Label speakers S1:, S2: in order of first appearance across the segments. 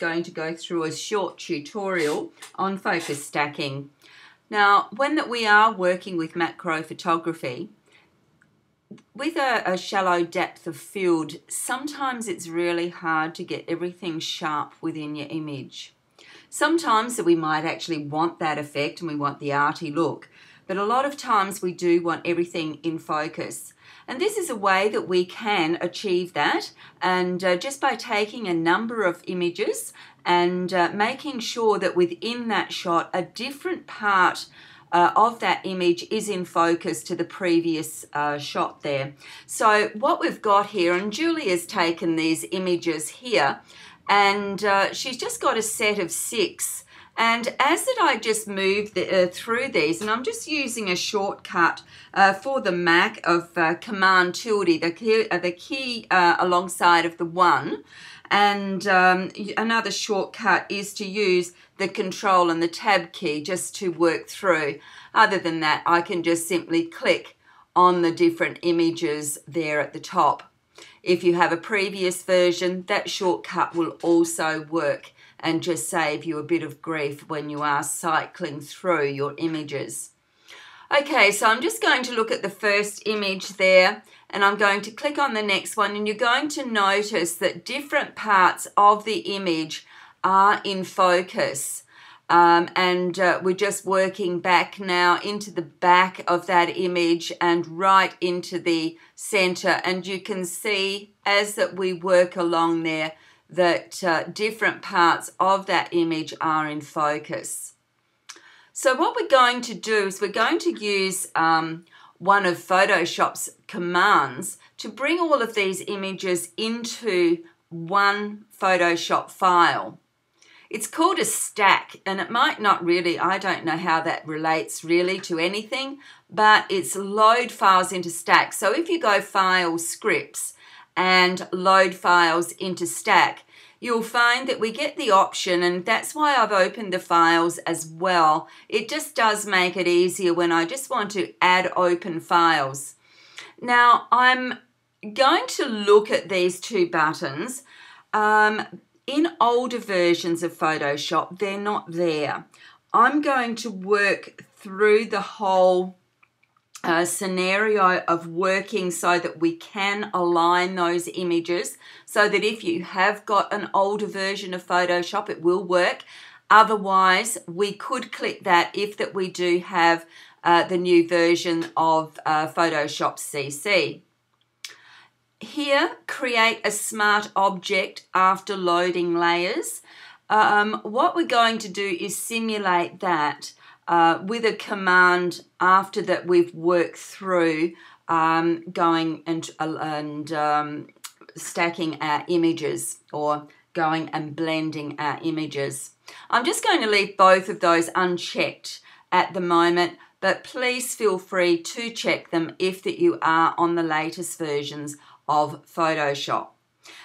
S1: going to go through a short tutorial on focus stacking. Now, when we are working with macro photography, with a shallow depth of field, sometimes it's really hard to get everything sharp within your image. Sometimes we might actually want that effect and we want the arty look, but a lot of times we do want everything in focus. And this is a way that we can achieve that, and just by taking a number of images and making sure that within that shot a different part of that image is in focus to the previous shot there. So what we've got here, and Julia's taken these images here, and she's just got a set of 6. And as that I just move through these, and I'm just using a shortcut for the Mac of Command tilde, the key alongside of the 1. And another shortcut is to use the Control and the Tab key just to work through. Other than that, I can just simply click on the different images there at the top. If you have a previous version, that shortcut will also work and just save you a bit of grief when you are cycling through your images. Okay, so I'm just going to look at the first image there, and I'm going to click on the next one, and you're going to notice that different parts of the image are in focus. We're just working back now into the back of that image and right into the center, and you can see as that we work along there that different parts of that image are in focus. So what we're going to do is we're going to use one of Photoshop's commands to bring all of these images into one Photoshop file. It's called a stack, and it might not really, I don't know how that relates really to anything, but it's load files into stack. So if you go File, Scripts, and Load Files into Stack, you'll find that we get the option, and that's why I've opened the files as well. It just does make it easier when I just want to add open files. Now, I'm going to look at these 2 buttons. In older versions of Photoshop, they're not there. I'm going to work through the whole scenario of working so that we can align those images, so that if you have got an older version of Photoshop, it will work. Otherwise, we could click that if that we do have the new version of Photoshop CC. Here, create a smart object after loading layers. What we're going to do is simulate that with a command after that we've worked through going and stacking our images, or going and blending our images. I'm just going to leave both of those unchecked at the moment, but please feel free to check them if that you are on the latest versions of Photoshop.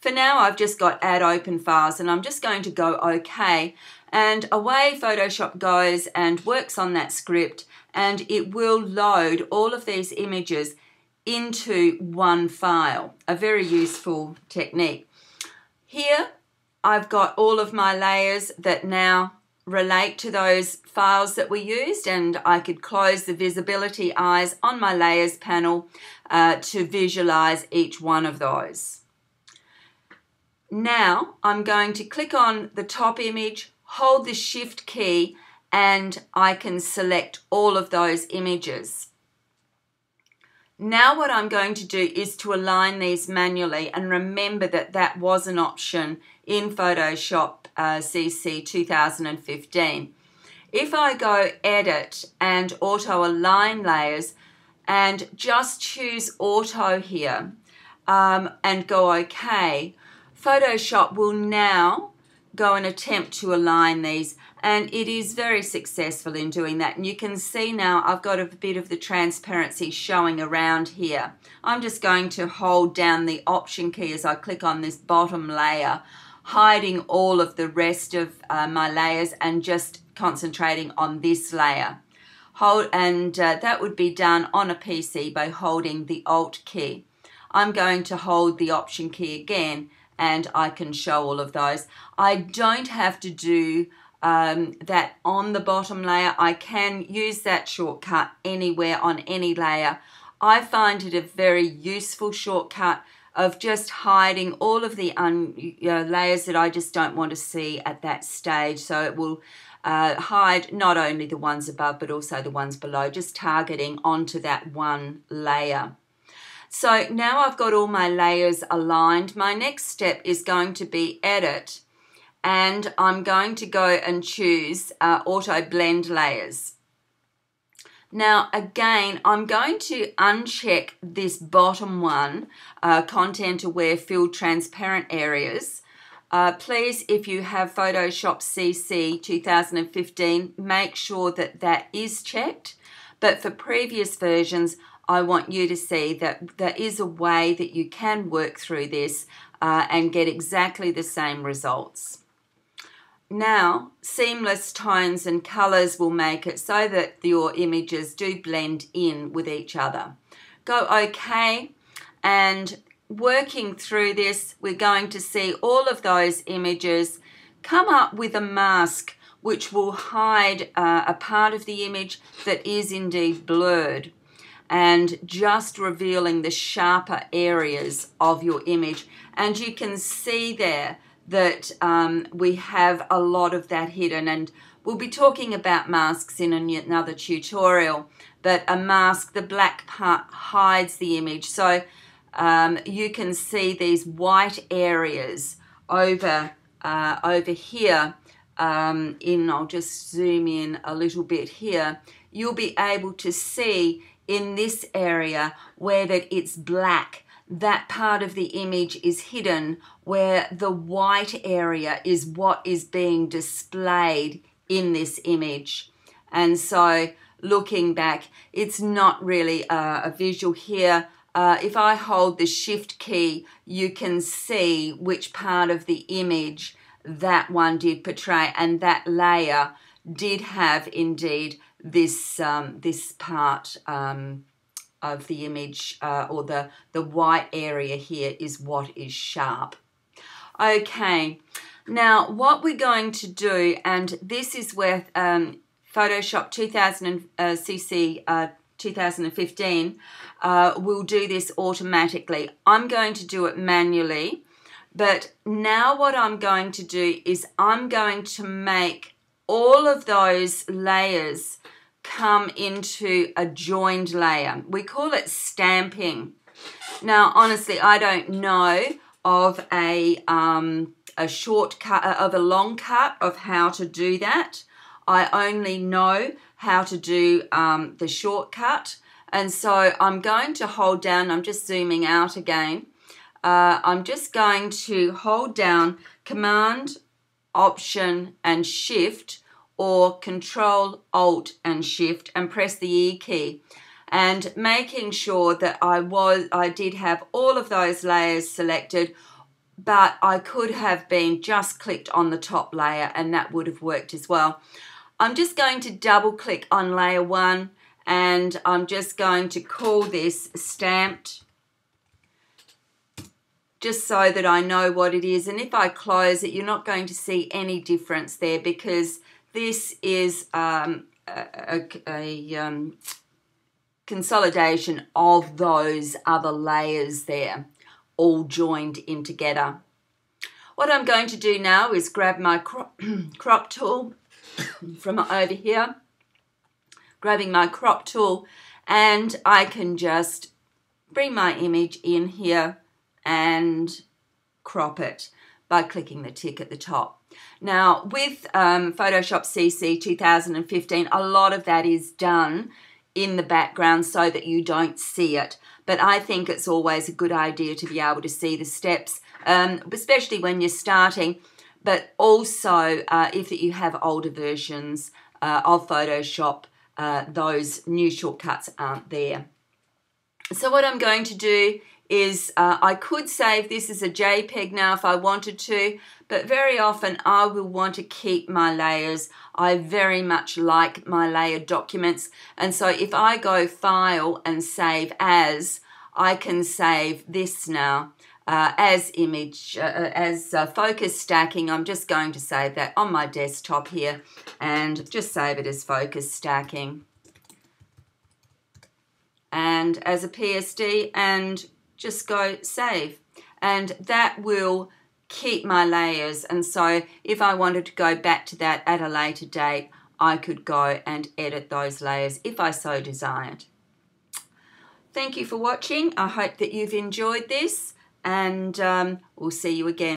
S1: For now, I've just got Add Open Files, and I'm just going to go OK, and away Photoshop goes and works on that script, and it will load all of these images into one file. A very useful technique. Here I've got all of my layers that now relate to those files that we used, and I could close the visibility eyes on my layers panel to visualize each one of those. Now I'm going to click on the top image, hold the Shift key, and I can select all of those images. Now what I'm going to do is to align these manually, and remember that that was an option in Photoshop CC 2015. If I go Edit and Auto Align Layers and just choose Auto here and go OK, Photoshop will now go and attempt to align these, and it is very successful in doing that. And you can see now I've got a bit of the transparency showing around here. I'm just going to hold down the Option key as I click on this bottom layer, hiding all of the rest of my layers and just concentrating on this layer. That would be done on a PC by holding the Alt key. I'm going to hold the Option key again and I can show all of those. I don't have to do that on the bottom layer. I can use that shortcut anywhere on any layer. I find it a very useful shortcut of just hiding all of the layers that I just don't want to see at that stage. So it will hide not only the ones above but also the ones below, just targeting onto that one layer. So now I've got all my layers aligned. My next step is going to be edit, and I'm going to go and choose auto blend layers. Now again, I'm going to uncheck this bottom one, content aware filled transparent areas. Please, if you have Photoshop CC 2015, make sure that that is checked. But for previous versions, I want you to see that there is a way that you can work through this and get exactly the same results. Now, seamless tones and colours will make it so that your images do blend in with each other. Go OK, and working through this, we're going to see all of those images come up with a mask which will hide a part of the image that is indeed blurred, and just revealing the sharper areas of your image. And you can see there that we have a lot of that hidden, and we'll be talking about masks in another tutorial. But a mask, the black part hides the image, so you can see these white areas over here. I'll just zoom in a little bit here. You'll be able to see in this area where that it's black, that part of the image is hidden, where the white area is what is being displayed in this image. And so looking back, it's not really a visual here. If I hold the shift key, you can see which part of the image that one did portray, and that layer did have indeed this this part of the image, or the white area here is what is sharp. Okay, now what we're going to do, and this is where Photoshop 2000 CC 2015 will do this automatically. I'm going to do it manually, but now what I'm going to do is I'm going to make all of those layers come into a joined layer. We call it stamping. Now, honestly, I don't know of a shortcut, of a long cut of how to do that. I only know how to do the shortcut. And so I'm going to hold down, I'm just zooming out again. I'm just going to hold down Command, Option and Shift, or Control, Alt and Shift, and press the E key, and making sure that I did have all of those layers selected, but I could have been just clicked on the top layer and that would have worked as well. I'm just going to double click on layer 1, and I'm just going to call this stamped, just so that I know what it is. And if I close it, you're not going to see any difference there, because this is a consolidation of those other layers there, all joined in together. What I'm going to do now is grab my crop tool from over here, grabbing my crop tool, and I can just bring my image in here and crop it by clicking the tick at the top. Now, with Photoshop CC 2015, a lot of that is done in the background so that you don't see it. But I think it's always a good idea to be able to see the steps, especially when you're starting, but also if you have older versions of Photoshop, those new shortcuts aren't there. So what I'm going to do is I could save this as a JPEG now if I wanted to, but very often I will want to keep my layers. I very much like my layered documents, and so if I go File and Save As, I can save this now as focus stacking. I'm just going to save that on my desktop here and just save it as focus stacking and as a PSD, and just go save, and that will keep my layers. And so if I wanted to go back to that at a later date, I could go and edit those layers if I so desired. Thank you for watching. I hope that you've enjoyed this, and we'll see you again.